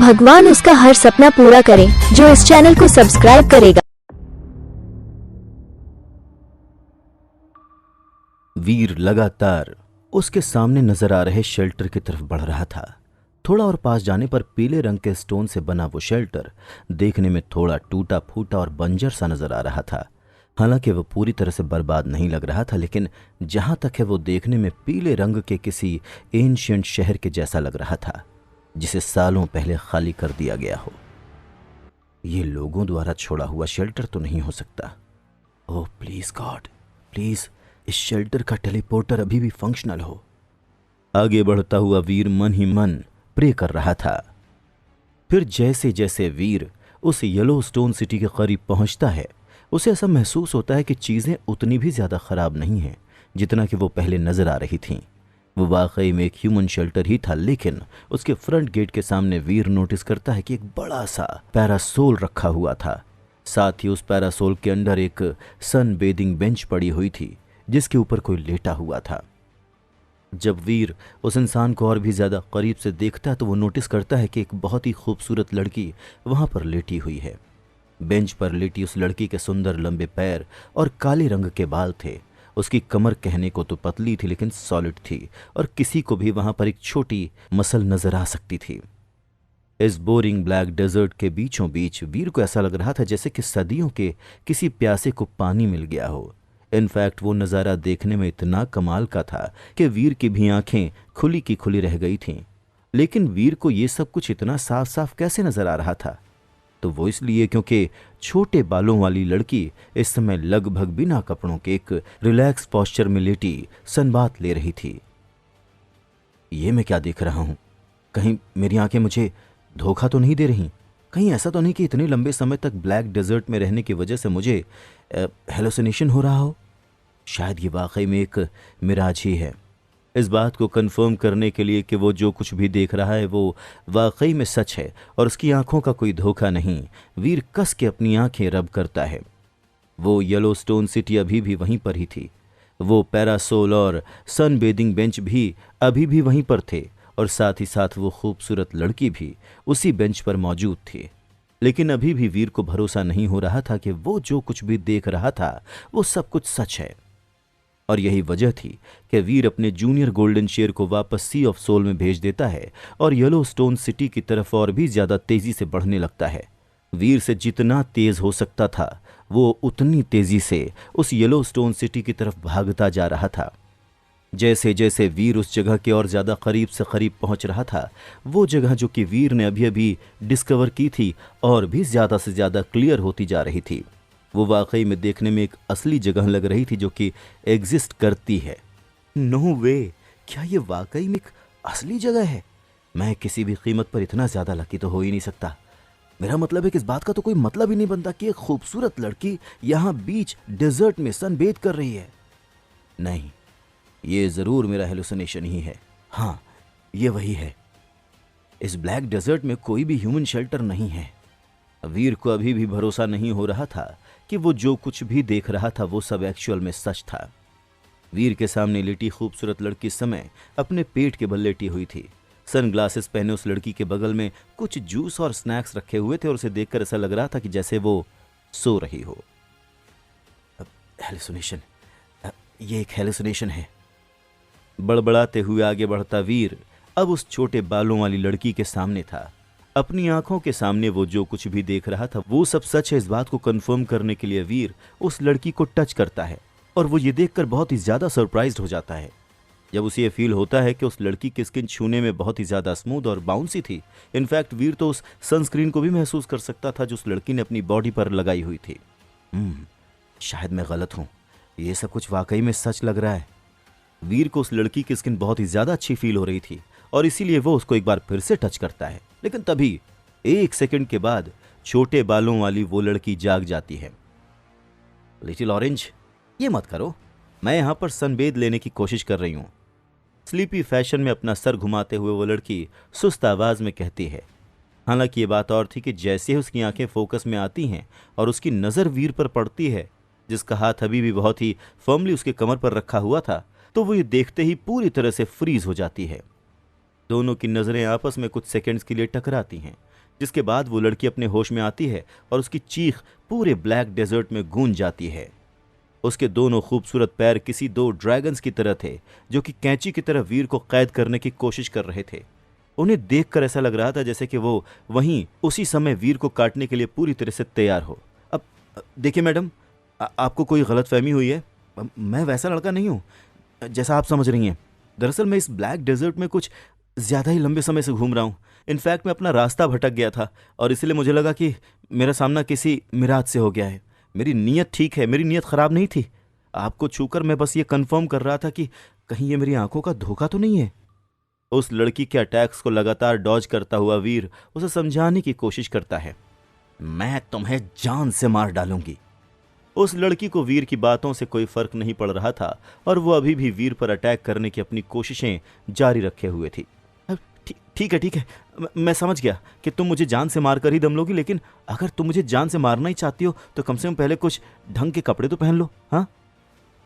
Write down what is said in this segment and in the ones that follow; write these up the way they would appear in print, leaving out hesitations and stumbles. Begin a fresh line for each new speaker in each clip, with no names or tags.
भगवान उसका हर सपना पूरा करे जो इस चैनल को सब्सक्राइब करेगा।
वीर लगातार उसके सामने नजर आ रहे शेल्टर की तरफ बढ़ रहा था। थोड़ा और पास जाने पर पीले रंग के स्टोन से बना वो शेल्टर देखने में थोड़ा टूटा फूटा और बंजर सा नजर आ रहा था। हालांकि वो पूरी तरह से बर्बाद नहीं लग रहा था, लेकिन जहां तक है वो देखने में पीले रंग के किसी एंशियंट शहर के जैसा लग रहा था, जिसे सालों पहले खाली कर दिया गया हो। ये लोगों द्वारा छोड़ा हुआ शेल्टर तो नहीं हो सकता। ओह प्लीज गॉड, प्लीज इस शेल्टर का टेलीपोर्टर अभी भी फंक्शनल हो। आगे बढ़ता हुआ वीर मन ही मन प्रे कर रहा था। फिर जैसे जैसे वीर उस येलो स्टोन सिटी के करीब पहुंचता है, उसे ऐसा महसूस होता है कि चीजें उतनी भी ज्यादा खराब नहीं हैं जितना कि वो पहले नजर आ रही थीं। वो वाकई में एक ह्यूमन शेल्टर ही था, लेकिन उसके फ्रंट गेट के सामने वीर नोटिस करता है कि एक बड़ा सा पैरासोल रखा हुआ था। साथ ही उस पैरासोल के अंदर एक सन बेदिंग बेंच पड़ी हुई थी जिसके ऊपर कोई लेटा हुआ था। जब वीर उस इंसान को और भी ज्यादा करीब से देखता है तो वो नोटिस करता है कि एक बहुत ही खूबसूरत लड़की वहां पर लेटी हुई है। बेंच पर लेटी उस लड़की के सुंदर लंबे पैर और काले रंग के बाल थे। उसकी कमर कहने को तो पतली थी लेकिन सॉलिड थी, और किसी को भी वहां पर एक छोटी मसल नजर आ सकती थी। इस बोरिंग ब्लैक डेजर्ट के बीचों बीच वीर को ऐसा लग रहा था जैसे कि सदियों के किसी प्यासे को पानी मिल गया हो। इनफैक्ट वो नज़ारा देखने में इतना कमाल का था कि वीर की भी आंखें खुली की खुली रह गई थीं। लेकिन वीर को ये सब कुछ इतना साफ साफ कैसे नजर आ रहा था? तो वो इसलिए क्योंकि छोटे बालों वाली लड़की इस समय लगभग बिना कपड़ों के एक रिलैक्स पोस्चर में लेटी सनबाथ ले रही थी। ये मैं क्या देख रहा हूं? कहीं मेरी आंखें मुझे धोखा तो नहीं दे रही? कहीं ऐसा तो नहीं कि इतने लंबे समय तक ब्लैक डेजर्ट में रहने की वजह से मुझे हेलुसिनेशन हो रहा हो? शायद ये वाकई में एक मिराज ही है। इस बात को कंफर्म करने के लिए कि वो जो कुछ भी देख रहा है वो वाकई में सच है और उसकी आंखों का कोई धोखा नहीं, वीर कस के अपनी आंखें रब करता है। वो येलो स्टोन सिटी अभी भी वहीं पर ही थी। वो पैरासोल और सन बेदिंग बेंच भी अभी भी वहीं पर थे, और साथ ही साथ वो खूबसूरत लड़की भी उसी बेंच पर मौजूद थी। लेकिन अभी भी वीर को भरोसा नहीं हो रहा था कि वो जो कुछ भी देख रहा था वो सब कुछ सच है। और यही वजह थी कि वीर अपने जूनियर गोल्डन शेयर को वापस सी ऑफ सोल में भेज देता है और येलो स्टोन सिटी की तरफ और भी ज्यादा तेजी से बढ़ने लगता है। वीर से जितना तेज हो सकता था वो उतनी तेजी से उस येलो स्टोन सिटी की तरफ भागता जा रहा था। जैसे जैसे वीर उस जगह के और ज्यादा करीब से करीब पहुंच रहा था, वो जगह जो कि वीर ने अभी अभी डिस्कवर की थी और भी ज्यादा से ज्यादा क्लियर होती जा रही थी। वो वाकई में देखने में एक असली जगह लग रही थी जो कि एग्जिस्ट करती है। नो वे, क्या ये वाकई में एक असली जगह है? मैं किसी भी कीमत पर इतना ज्यादा लकी तो हो ही नहीं सकता। मेरा मतलब है कि इस बात का तो कोई मतलब ही नहीं बनता कि एक खूबसूरत लड़की यहां बीच डेजर्ट में सनबेथ कर रही है। नहीं, ये जरूर मेरा हेलुसिनेशन ही है। हाँ, ये वही है। इस ब्लैक डेजर्ट में कोई भी ह्यूमन शेल्टर नहीं है। वीर को अभी भी भरोसा नहीं हो रहा था कि वो जो कुछ भी देख रहा था वो सब एक्चुअल में सच था। वीर के सामने लेटी खूबसूरत लड़की समय अपने पेट के बल लेटी हुई थी। सनग्लासेस पहने उस लड़की के बगल में कुछ जूस और स्नैक्स रखे हुए थे और उसे देखकर ऐसा लग रहा था कि जैसे वो सो रही हो। हेलुसिनेशन, ये एक हेलुसिनेशन है। बड़बड़ाते हुए आगे बढ़ता वीर अब उस छोटे बालों वाली लड़की के सामने था। अपनी आंखों के सामने वो जो कुछ भी देख रहा था वो सब सच है, इस बात को कंफर्म करने के लिए वीर उस लड़की को टच करता है और वो ये देखकर बहुत ही ज्यादा सरप्राइज्ड हो जाता है। जब उसे ये फील होता है कि उस लड़की की स्किन छूने में बहुत ही ज्यादा स्मूथ और बाउंसी थी। इनफैक्ट वीर तो उस सनस्क्रीन को भी महसूस कर सकता था जो उस लड़की ने अपनी बॉडी पर लगाई हुई थी। शायद मैं गलत हूं, ये सब कुछ वाकई में सच लग रहा है। वीर को उस लड़की की स्किन बहुत ही ज्यादा अच्छी फील हो रही थी और इसीलिए वो उसको एक बार फिर से टच करता है। लेकिन तभी एक सेकंड के बाद छोटे बालों वाली वो लड़की जाग जाती है। लिटिल ऑरेंज, ये मत करो, मैं यहां पर सनबेद लेने की कोशिश कर रही हूं। स्लीपी फैशन में अपना सर घुमाते हुए वो लड़की सुस्त आवाज में कहती है। हालांकि ये बात और थी कि जैसे ही उसकी आंखें फोकस में आती हैं और उसकी नजर वीर पर पड़ती है, जिसका हाथ अभी भी बहुत ही फर्मली उसके कमर पर रखा हुआ था, तो वो ये देखते ही पूरी तरह से फ्रीज हो जाती है। दोनों की नज़रें आपस में कुछ सेकंड्स के लिए टकराती हैं, जिसके बाद वो लड़की अपने होश में आती है और उसकी चीख पूरे ब्लैक डेजर्ट में गूंज जाती है। उसके दोनों खूबसूरत पैर किसी दो ड्रैगन्स की तरह थे, जो कि कैंची की तरह वीर को कैद करने की कोशिश कर रहे थे। उन्हें देखकर ऐसा लग रहा था जैसे कि वो वहीं उसी समय वीर को काटने के लिए पूरी तरह से तैयार हो। अब देखिए मैडम, आपको कोई गलतफहमी हुई है। मैं वैसा लड़का नहीं हूँ जैसा आप समझ रही हैं। दरअसल मैं इस ब्लैक डेजर्ट में कुछ ज़्यादा ही लंबे समय से घूम रहा हूँ। इनफैक्ट मैं अपना रास्ता भटक गया था और इसलिए मुझे लगा कि मेरा सामना किसी मिराज से हो गया है। मेरी नीयत ठीक है, मेरी नीयत ख़राब नहीं थी। आपको छूकर मैं बस ये कंफर्म कर रहा था कि कहीं ये मेरी आंखों का धोखा तो नहीं है। उस लड़की के अटैक्स को लगातार डॉज करता हुआ वीर उसे समझाने की कोशिश करता है। मैं तुम्हें जान से मार डालूंगी। उस लड़की को वीर की बातों से कोई फर्क नहीं पड़ रहा था और वो अभी भी वीर पर अटैक करने की अपनी कोशिशें जारी रखे हुए थी। ठीक है, ठीक है, मैं समझ गया कि तुम मुझे जान से मार कर ही दम लोगी, लेकिन अगर तुम मुझे जान से मारना ही चाहती हो तो कम से कम पहले कुछ ढंग के कपड़े तो पहन लो। हाँ।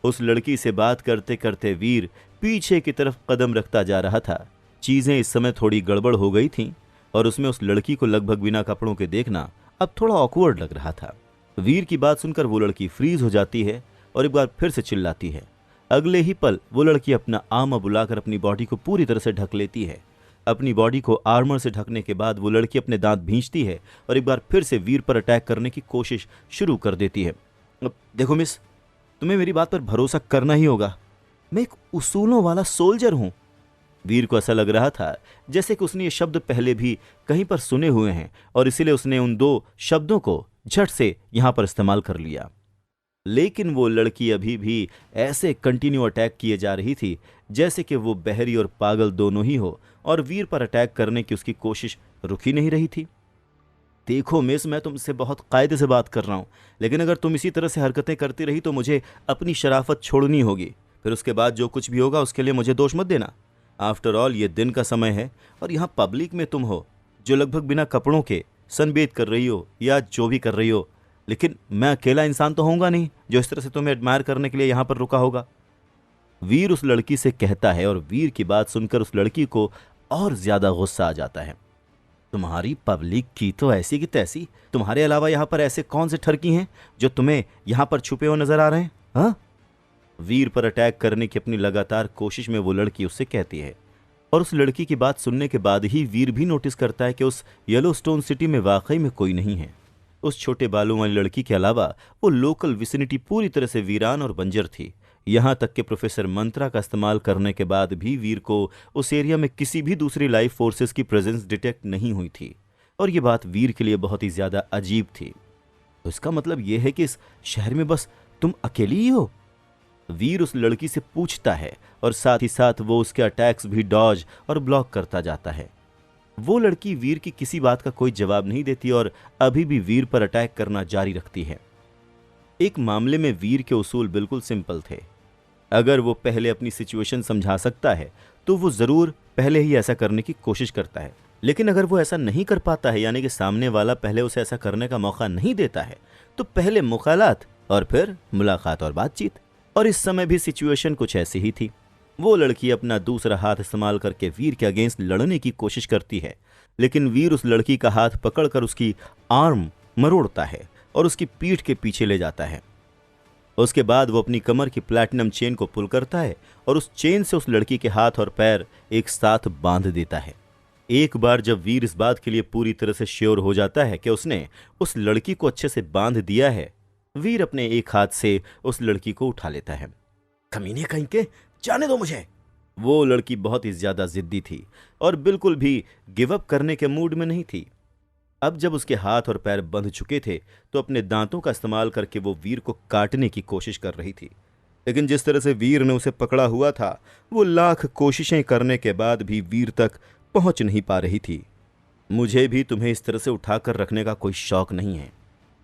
उस लड़की से बात करते करते वीर पीछे की तरफ कदम रखता जा रहा था। चीजें इस समय थोड़ी गड़बड़ हो गई थीं और उसमें उस लड़की को लगभग बिना कपड़ों के देखना अब थोड़ा ऑकवर्ड लग रहा था। वीर की बात सुनकर वो लड़की फ्रीज हो जाती है और एक बार फिर से चिल्लाती है। अगले ही पल वो लड़की अपना आर्मर बुलाकर अपनी बॉडी को पूरी तरह से ढक लेती है। अपनी बॉडी को आर्मर से ढकने के बाद वो लड़की अपने दांत भींचती है और एक बार फिर से वीर पर अटैक करने की कोशिश शुरू कर देती है। अब देखो मिस, तुम्हें मेरी बात पर भरोसा करना ही होगा। मैं एक उसूलों वाला सोल्जर हूं। वीर को ऐसा लग रहा था जैसे कि उसने ये शब्द पहले भी कहीं पर सुने हुए हैं और इसीलिए उसने उन दो शब्दों को झट से यहां पर इस्तेमाल कर लिया। लेकिन वो लड़की अभी भी ऐसे कंटिन्यू अटैक किए जा रही थी जैसे कि वो बहरी और पागल दोनों ही हो और वीर पर अटैक करने की उसकी कोशिश रुक ही नहीं रही थी। देखो मिस, मैं तुमसे बहुत कायदे से बात कर रहा हूं, लेकिन अगर तुम इसी तरह से हरकतें करती रही तो मुझे अपनी शराफत छोड़नी होगी। फिर उसके बाद जो कुछ भी होगा उसके लिए मुझे दोष मत देना। आफ्टर ऑल ये दिन का समय है और यहाँ पब्लिक में तुम हो जो लगभग बिना कपड़ों के सनबेद कर रही हो या जो भी कर रही हो, लेकिन मैं अकेला इंसान तो होऊंगा नहीं जो इस तरह से तुम्हें एडमायर करने के लिए यहाँ पर रुका होगा। वीर उस लड़की से कहता है और वीर की बात सुनकर उस लड़की को और ज्यादा गुस्सा आ जाता है। तुम्हारी पब्लिक की तो ऐसी की तैसी, तुम्हारे अलावा यहाँ पर ऐसे कौन से ठरकी हैं जो तुम्हें यहाँ पर छुपे हुए नजर आ रहे हैं? हाँ। वीर पर अटैक करने की अपनी लगातार कोशिश में वो लड़की उससे कहती है और उस लड़की की बात सुनने के बाद ही वीर भी नोटिस करता है कि उस येलोस्टोन सिटी में वाकई में कोई नहीं है। उस छोटे बालों वाली लड़की के अलावा वो लोकल विसिनिटी पूरी तरह से वीरान और बंजर थी। यहाँ तक कि प्रोफेसर मंत्रा का इस्तेमाल करने के बाद भी वीर को उस एरिया में किसी भी दूसरी लाइफ फोर्सेस की प्रेजेंस डिटेक्ट नहीं हुई थी और ये बात वीर के लिए बहुत ही ज्यादा अजीब थी। तो इसका मतलब यह है कि इस शहर में बस तुम अकेली ही हो? वीर उस लड़की से पूछता है और साथ ही साथ वो उसके अटैक्स भी डॉज और ब्लॉक करता जाता है। वो लड़की वीर की किसी बात का कोई जवाब नहीं देती और अभी भी वीर पर अटैक करना जारी रखती है। एक मामले में वीर के उसूल बिल्कुल सिंपल थे। अगर वो पहले अपनी सिचुएशन समझा सकता है तो वो जरूर पहले ही ऐसा करने की कोशिश करता है, लेकिन अगर वो ऐसा नहीं कर पाता है, यानी कि सामने वाला पहले उसे ऐसा करने का मौका नहीं देता है, तो पहले मुखालात और फिर मुलाकात और बातचीत। और इस समय भी सिचुएशन कुछ ऐसी ही थी। वो लड़की अपना दूसरा हाथ इस्तेमाल करके वीर के अगेंस्ट लड़ने की कोशिश करती है, लेकिन वीर उस लड़की का हाथ पकड़कर उसकी आर्म मरोड़ता है और उसकी पीठ के पीछे ले जाता है। उसके बाद वो अपनी कमर की प्लैटिनम चेन को पुल करता है और उस चेन से उस लड़की के हाथ और पैर एक साथ बांध देता है। एक बार जब वीर इस बात के लिए पूरी तरह से श्योर हो जाता है कि उसने उस लड़की को अच्छे से बांध दिया है, वीर अपने एक हाथ से उस लड़की को उठा लेता है। कमीने कहीं के, जाने दो मुझे। वो लड़की बहुत ही ज्यादा जिद्दी थी और बिल्कुल भी गिव अप करने के मूड में नहीं थी। अब जब उसके हाथ और पैर बंध चुके थे तो अपने दांतों का इस्तेमाल करके वो वीर को काटने की कोशिश कर रही थी, लेकिन जिस तरह से वीर ने उसे पकड़ा हुआ था वो लाख कोशिशें करने के बाद भी वीर तक पहुंच नहीं पा रही थी। मुझे भी तुम्हें इस तरह से उठाकर रखने का कोई शौक नहीं है।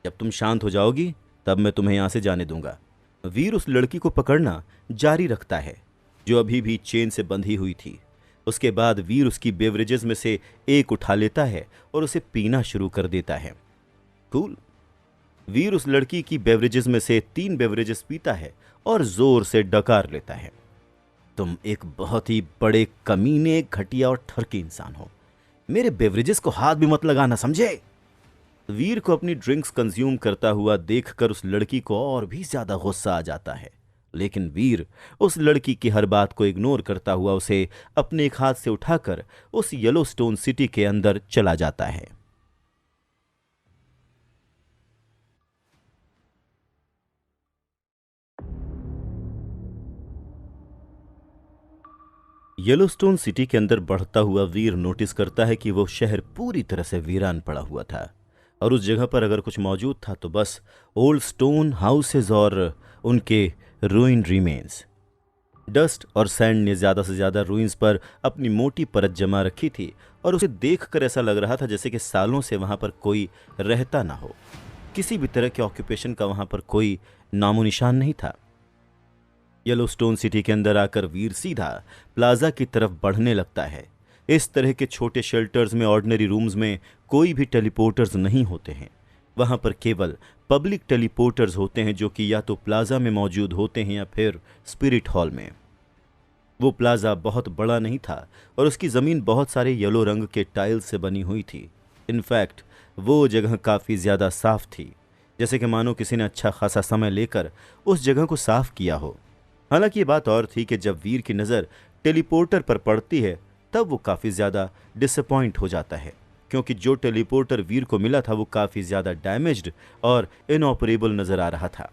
जब तुम शांत हो जाओगी तब मैं तुम्हें यहां से जाने दूंगा। वीर उस लड़की को पकड़ना जारी रखता है जो अभी भी चेन से बंधी हुई थी। उसके बाद वीर उसकी बेवरेजेस में से एक उठा लेता है और उसे पीना शुरू कर देता है। कूल। वीर उस लड़की की बेवरेजेस में से 3 बेवरेजेस पीता है और जोर से डकार लेता है। तुम एक बहुत ही बड़े कमीने, घटिया और ठरकी इंसान हो। मेरे बेवरेजेस को हाथ भी मत लगाना, समझे? वीर को अपनी ड्रिंक्स कंज्यूम करता हुआ देखकर उस लड़की को और भी ज्यादा गुस्सा आ जाता है, लेकिन वीर उस लड़की की हर बात को इग्नोर करता हुआ उसे अपने एक हाथ से उठाकर उस येलोस्टोन सिटी के अंदर चला जाता है। येलोस्टोन सिटी के अंदर बढ़ता हुआ वीर नोटिस करता है कि वो शहर पूरी तरह से वीरान पड़ा हुआ था और उस जगह पर अगर कुछ मौजूद था तो बस ओल्ड स्टोन हाउसेज और उनके रूइन रिमेन्स। डस्ट और सैंड ने ज़्यादा से ज़्यादा रूइंस पर अपनी मोटी परत जमा रखी थी और उसे देखकर ऐसा लग रहा था जैसे कि सालों से वहाँ पर कोई रहता ना हो। किसी भी तरह के ऑक्यूपेशन का वहाँ पर कोई नामो निशान नहीं था। येलोस्टोन सिटी के अंदर आकर वीर सीधा प्लाजा की तरफ बढ़ने लगता है। इस तरह के छोटे शेल्टर्स में, ऑर्डिनरी रूम्स में कोई भी टेलीपोर्टर्स नहीं होते हैं। वहां पर केवल पब्लिक टेलीपोर्टर्स होते हैं जो कि या तो प्लाजा में मौजूद होते हैं या फिर स्पिरिट हॉल में। वो प्लाजा बहुत बड़ा नहीं था और उसकी ज़मीन बहुत सारे येलो रंग के टाइल्स से बनी हुई थी। इनफैक्ट वो जगह काफ़ी ज़्यादा साफ थी, जैसे कि मानो किसी ने अच्छा खासा समय लेकर उस जगह को साफ किया हो। हालांकि ये बात और थी कि जब वीर की नज़र टेलीपोर्टर पर पड़ती है तब वो काफ़ी ज़्यादा डिसअपॉइंट हो जाता है, क्योंकि जो टेलीपोर्टर वीर को मिला था वो काफ़ी ज़्यादा डैमेज्ड और इनऑपरेबल नज़र आ रहा था।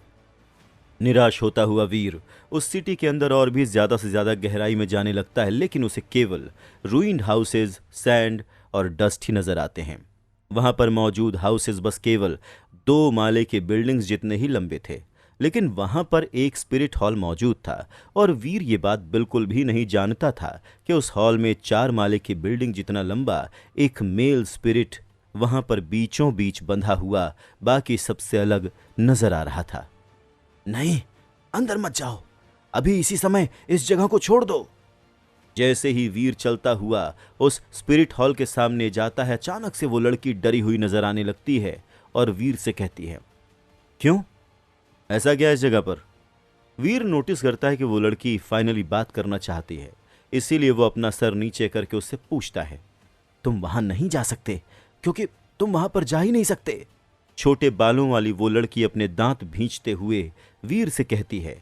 निराश होता हुआ वीर उस सिटी के अंदर और भी ज़्यादा से ज़्यादा गहराई में जाने लगता है, लेकिन उसे केवल रूइंड हाउसेज, सैंड और डस्ट ही नज़र आते हैं। वहाँ पर मौजूद हाउसेज बस केवल 2 माले के बिल्डिंग्स जितने ही लंबे थे, लेकिन वहां पर एक स्पिरिट हॉल मौजूद था और वीर ये बात बिल्कुल भी नहीं जानता था कि उस हॉल में 4 माले की बिल्डिंग जितना लंबा एक मेल स्पिरिट वहां पर बीचों बीच बंधा हुआ बाकी सबसे अलग नजर आ रहा था। नहीं, अंदर मत जाओ, अभी इसी समय इस जगह को छोड़ दो। जैसे ही वीर चलता हुआ उस स्पिरिट हॉल के सामने जाता है, अचानक से वो लड़की डरी हुई नजर आने लगती है और वीर से कहती है, क्यों, ऐसा क्या है इस जगह पर? वीर नोटिस करता है कि वो लड़की फाइनली बात करना चाहती है, इसीलिए वो अपना सर नीचे करके उससे पूछता है, तुम वहां नहीं जा सकते क्योंकि तुम वहां पर जा ही नहीं सकते। छोटे बालों वाली वो लड़की अपने दांत भींचते हुए वीर से कहती है।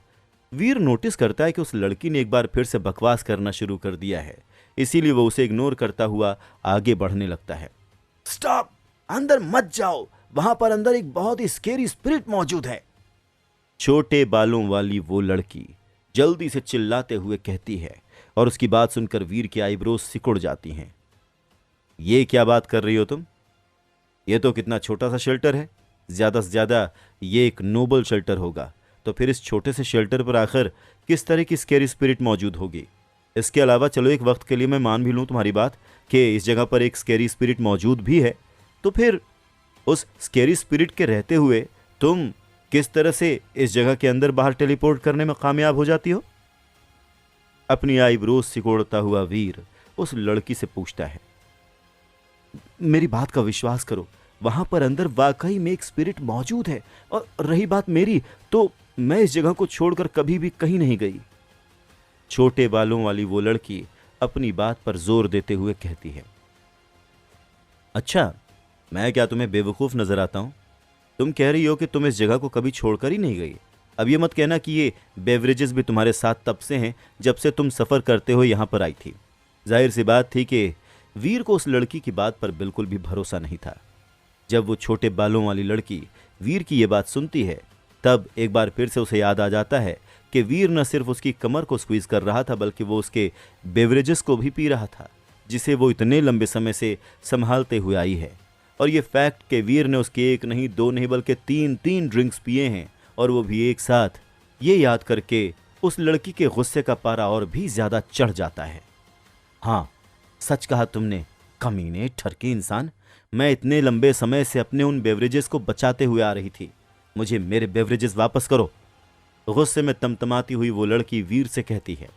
वीर नोटिस करता है कि उस लड़की ने एक बार फिर से बकवास करना शुरू कर दिया है, इसीलिए वो उसे इग्नोर करता हुआ आगे बढ़ने लगता है। स्टॉप, अंदर मत जाओ, वहां पर अंदर एक बहुत ही स्केरी स्पिरिट मौजूद है। छोटे बालों वाली वो लड़की जल्दी से चिल्लाते हुए कहती है और उसकी बात सुनकर वीर की आईब्रोज सिकुड़ जाती हैं। ये क्या बात कर रही हो तुम? ये तो कितना छोटा सा शेल्टर है, ज्यादा से ज्यादा ये एक नोबल शेल्टर होगा, तो फिर इस छोटे से शेल्टर पर आखिर किस तरह की स्केरी स्पिरिट मौजूद होगी? इसके अलावा चलो एक वक्त के लिए मैं मान भी लूं तुम्हारी बात कि इस जगह पर एक स्केरी स्पिरिट मौजूद भी है, तो फिर उस स्केरी स्पिरिट के रहते हुए तुम किस तरह से इस जगह के अंदर बाहर टेलीपोर्ट करने में कामयाब हो जाती हो? अपनी आईब्रोज सिकोड़ता हुआ वीर उस लड़की से पूछता है। मेरी बात का विश्वास करो, वहां पर अंदर वाकई में एक स्पिरिट मौजूद है, और रही बात मेरी, तो मैं इस जगह को छोड़कर कभी भी कहीं नहीं गई। छोटे बालों वाली वो लड़की अपनी बात पर जोर देते हुए कहती है। अच्छा, मैं क्या तुम्हें बेवकूफ नजर आता हूं? तुम कह रही हो कि तुम इस जगह को कभी छोड़कर ही नहीं गई। अब ये मत कहना कि ये बेवरेजेस भी तुम्हारे साथ तब से हैं जब से तुम सफ़र करते हो यहाँ पर आई थी। जाहिर सी बात थी कि वीर को उस लड़की की बात पर बिल्कुल भी भरोसा नहीं था। जब वो छोटे बालों वाली लड़की वीर की ये बात सुनती है, तब एक बार फिर से उसे याद आ जाता है कि वीर न सिर्फ उसकी कमर को स्क्वीज कर रहा था, बल्कि वो उसके बेवरेजेस को भी पी रहा था, जिसे वो इतने लंबे समय से संभालते हुए आई है। और ये फैक्ट कि वीर ने उसके 1 नहीं 2 नहीं बल्कि 3 ड्रिंक्स पिए हैं, और वो भी एक साथ, ये याद करके उस लड़की के गुस्से का पारा और भी ज़्यादा चढ़ जाता है। हाँ, सच कहा तुमने, कमीने, ठरकी इंसान। मैं इतने लंबे समय से अपने उन बेवरेजेस को बचाते हुए आ रही थी, मुझे मेरे बेवरेजेस वापस करो। गुस्से में तमतमाती हुई वो लड़की वीर से कहती है।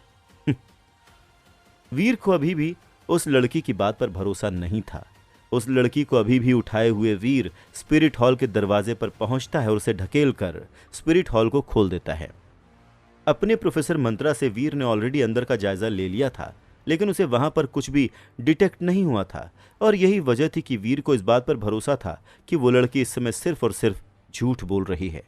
वीर को अभी भी उस लड़की की बात पर भरोसा नहीं था। उस लड़की को अभी भी उठाए हुए वीर स्पिरिट हॉल के दरवाजे पर पहुंचता है और उसे ढकेल कर स्पिरिट हॉल को खोल देता है। अपने प्रोफेसर मंत्रा से वीर ने ऑलरेडी अंदर का जायजा ले लिया था, लेकिन उसे वहां पर कुछ भी डिटेक्ट नहीं हुआ था। और यही वजह थी कि वीर को इस बात पर भरोसा था कि वो लड़की इस समय सिर्फ और सिर्फ झूठ बोल रही है।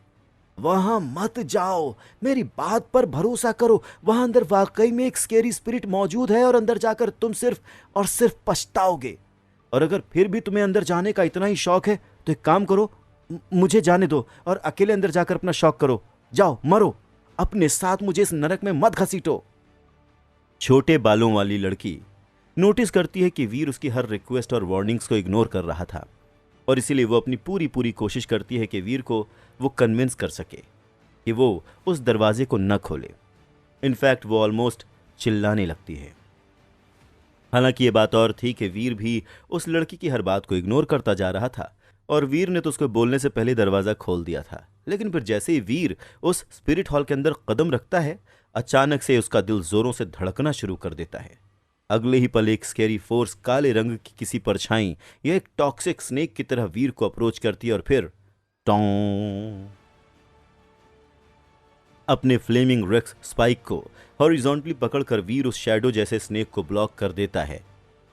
वहां मत जाओ, मेरी बात पर भरोसा करो, वहां अंदर वाकई में एक स्केरी स्पिरिट मौजूद है और अंदर जाकर तुम सिर्फ और सिर्फ पछताओगे। और अगर फिर भी तुम्हें अंदर जाने का इतना ही शौक है तो एक काम करो, मुझे जाने दो और अकेले अंदर जाकर अपना शौक करो। जाओ मरो, अपने साथ मुझे इस नरक में मत घसीटो। छोटे बालों वाली लड़की नोटिस करती है कि वीर उसकी हर रिक्वेस्ट और वार्निंग्स को इग्नोर कर रहा था, और इसीलिए वो अपनी पूरी पूरी कोशिश करती है कि वीर को वो कन्विंस कर सके कि वो उस दरवाजे को न खोले। इनफैक्ट वो ऑलमोस्ट चिल्लाने लगती है। हालांकि ये बात और थी कि वीर भी उस लड़की की हर बात को इग्नोर करता जा रहा था, और वीर ने तो उसको बोलने से पहले दरवाजा खोल दिया था। लेकिन फिर जैसे ही वीर उस स्पिरिट हॉल के अंदर कदम रखता है, अचानक से उसका दिल जोरों से धड़कना शुरू कर देता है। अगले ही पल एक स्केरी फोर्स काले रंग की किसी परछाई या एक टॉक्सिक स्नेक की तरह वीर को अप्रोच करती है, और फिर टों अपने फ्लेमिंग रेक्स स्पाइक को हॉरिजॉन्टली पकड़कर वीर उस शैडो जैसे स्नेक को ब्लॉक कर देता है।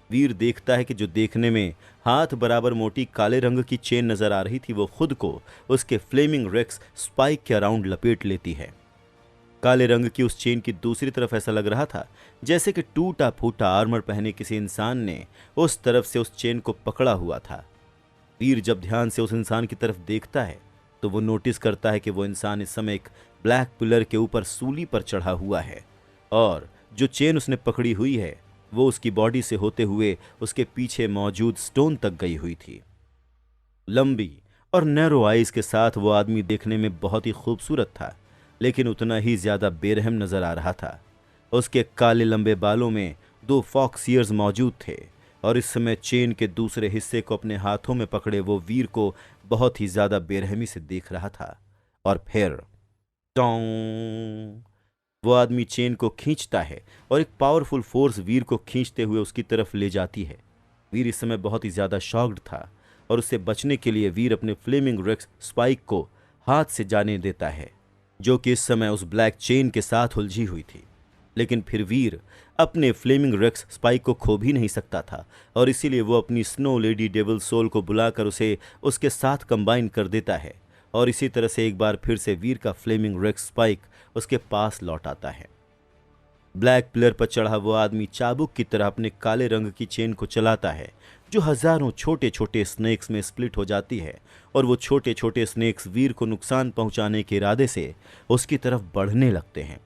वीर देखता है कि जो देखने में हाथ बराबर मोटी काले रंग की चेन नजर आ रही थी, वो खुद को उसके फ्लेमिंग रेक्स स्पाइक के अराउंड लपेट लेती है। काले रंग की उस चेन की दूसरी तरफ ऐसा लग रहा था जैसे कि टूटा फूटा आर्मर पहने किसी इंसान ने उस तरफ से उस चेन को पकड़ा हुआ था। वीर जब ध्यान से उस इंसान की तरफ देखता है तो वो नोटिस करता है कि वो इंसान इस समय एक ब्लैक पिलर के ऊपर सूली पर चढ़ा हुआ है, और जो चेन उसने पकड़ी हुई है वो उसकी बॉडी से होते हुए उसके पीछे मौजूद स्टोन तक गई हुई थी। लंबी और नैरो आइज के साथ वो आदमी देखने में बहुत ही खूबसूरत था, लेकिन उतना ही ज्यादा बेरहम नजर आ रहा था। उसके काले लंबे बालों में 2 फॉक्स ईयर्स मौजूद थे, और इस समय चेन के दूसरे हिस्से को अपने हाथों में पकड़े वो वीर को बहुत ही ज्यादा बेरहमी से देख रहा था। और फिर टों वो आदमी चेन को खींचता है और एक पावरफुल फोर्स वीर को खींचते हुए उसकी तरफ ले जाती है। वीर इस समय बहुत ही ज्यादा शॉक्ड था, और उससे बचने के लिए वीर अपने फ्लेमिंग रेक्स स्पाइक को हाथ से जाने देता है, जो कि इस समय उस ब्लैक चेन के साथ उलझी हुई थी। लेकिन फिर वीर अपने फ्लेमिंग रेक्स स्पाइक को खो भी नहीं सकता था, और इसीलिए वो अपनी स्नो लेडी डेविल सोल को बुलाकर उसे उसके साथ कंबाइन कर देता है, और इसी तरह से एक बार फिर से वीर का फ्लेमिंग रेक्स स्पाइक उसके पास लौट आता है। ब्लैक पिलर पर चढ़ा वो आदमी चाबुक की तरह अपने काले रंग की चेन को चलाता है, जो हजारों छोटे छोटे स्नेक्स में स्प्लिट हो जाती है, और वो छोटे छोटे स्नेक्स वीर को नुकसान पहुंचाने के इरादे से उसकी तरफ बढ़ने लगते हैं।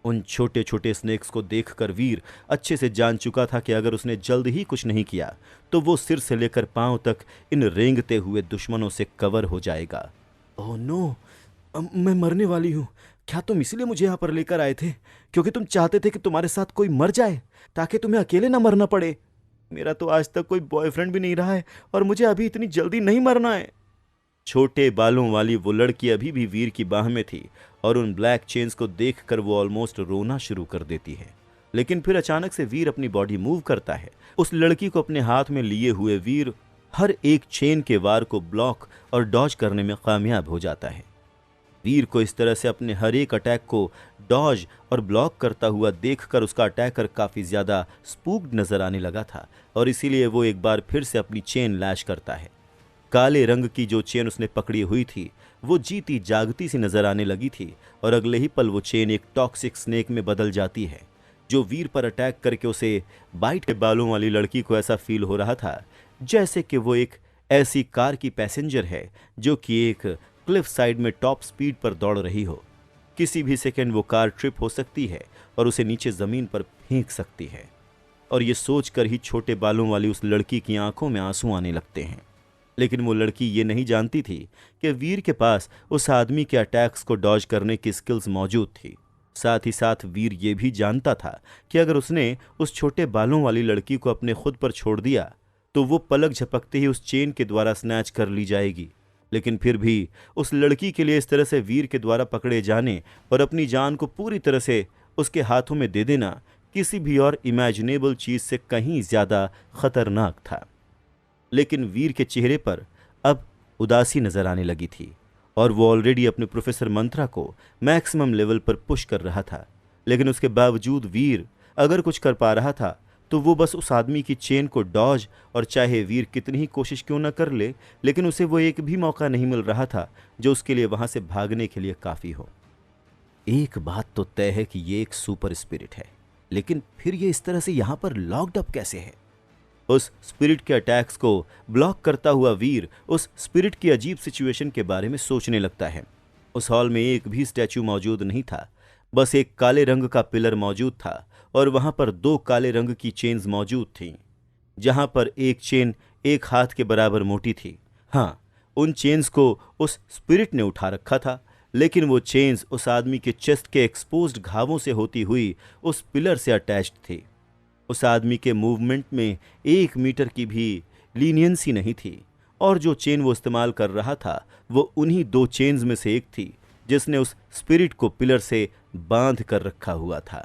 उन छोटे छोटे स्नेक्स को देखकर वीर अच्छे से जान चुका था कि अगर उसने जल्द ही कुछ नहीं किया तो वो सिर से लेकर पांव तक इन रेंगते हुए दुश्मनों से कवर हो जाएगा। ओह नो, मैं मरने वाली हूँ। क्या तुम इसलिए मुझे यहाँ पर लेकर आए थे, क्योंकि तुम चाहते थे कि तुम्हारे साथ कोई मर जाए ताकि तुम्हें अकेले ना मरना पड़े? मेरा तो आज तक कोई बॉयफ्रेंड भी नहीं रहा है, और मुझे अभी इतनी जल्दी नहीं मरना है। छोटे बालों वाली वो लड़की अभी भी वीर की बाह में थी, और उन ब्लैक चेन्स को देखकर वो ऑलमोस्ट रोना शुरू कर देती है। लेकिन फिर अचानक से वीर अपनी बॉडी मूव करता है। उस लड़की को अपने हाथ में लिए हुए वीर हर एक चेन के वार को ब्लॉक और डॉज करने में कामयाब हो जाता है। वीर को इस तरह से अपने हर एक अटैक को डॉज और ब्लॉक करता हुआ देखकर उसका अटैकर काफी ज्यादा स्पूक्ड नजर आने लगा था, और इसीलिए वो एक बार फिर से अपनी चेन लैश करता है। काले रंग की जो चेन उसने पकड़ी हुई थी वो जीती जागती सी नजर आने लगी थी, और अगले ही पल वो चेन एक टॉक्सिक स्नेक में बदल जाती है, जो वीर पर अटैक करके उसे बाइट के बालों वाली लड़की को ऐसा फील हो रहा था जैसे कि वो एक ऐसी कार की पैसेंजर है जो कि एक क्लिफ साइड में टॉप स्पीड पर दौड़ रही हो। किसी भी सेकंड वो कार ट्रिप हो सकती है और उसे नीचे जमीन पर फेंक सकती है। और ये सोचकर ही छोटे बालों वाली उस लड़की की आंखों में आंसू आने लगते हैं। लेकिन वो लड़की ये नहीं जानती थी कि वीर के पास उस आदमी के अटैक्स को डॉज करने की स्किल्स मौजूद थी। साथ ही साथ वीर ये भी जानता था कि अगर उसने उस छोटे बालों वाली लड़की को अपने खुद पर छोड़ दिया तो वो पलक झपकते ही उस चेन के द्वारा स्नैच कर ली जाएगी। लेकिन फिर भी उस लड़की के लिए इस तरह से वीर के द्वारा पकड़े जाने और अपनी जान को पूरी तरह से उसके हाथों में दे देना किसी भी और इमेजिनेबल चीज से कहीं ज्यादा खतरनाक था। लेकिन वीर के चेहरे पर अब उदासी नजर आने लगी थी, और वो ऑलरेडी अपने प्रोफेसर मंत्रा को मैक्सिमम लेवल पर पुश कर रहा था। लेकिन उसके बावजूद वीर अगर कुछ कर पा रहा था तो वो बस उस आदमी की चेन को डॉज, और चाहे वीर कितनी ही कोशिश क्यों न कर ले, लेकिन उसे वो एक भी मौका नहीं मिल रहा था जो उसके लिए वहां से भागने के लिए काफ़ी हो। एक बात तो तय है कि ये एक सुपर स्पिरिट है, लेकिन फिर ये इस तरह से यहां पर लॉक्ड अप कैसे है? उस स्पिरिट के अटैक्स को ब्लॉक करता हुआ वीर उस स्पिरिट की अजीब सिचुएशन के बारे में सोचने लगता है। उस हॉल में एक भी स्टैचू मौजूद नहीं था, बस एक काले रंग का पिलर मौजूद था और वहां पर 2 काले रंग की चेन्स मौजूद थीं, जहां पर एक चेन एक हाथ के बराबर मोटी थी। हाँ, उन चेन्स को उस स्पिरिट ने उठा रखा था, लेकिन वो चेन्स उस आदमी के चेस्ट के एक्सपोज्ड घावों से होती हुई उस पिलर से अटैच्ड थी। उस आदमी के मूवमेंट में 1 मीटर की भी लीनियंसी नहीं थी, और जो चेन वो इस्तेमाल कर रहा था वो उन्हीं 2 चेन्स में से एक थी जिसने उस स्पिरिट को पिलर से बांध कर रखा हुआ था।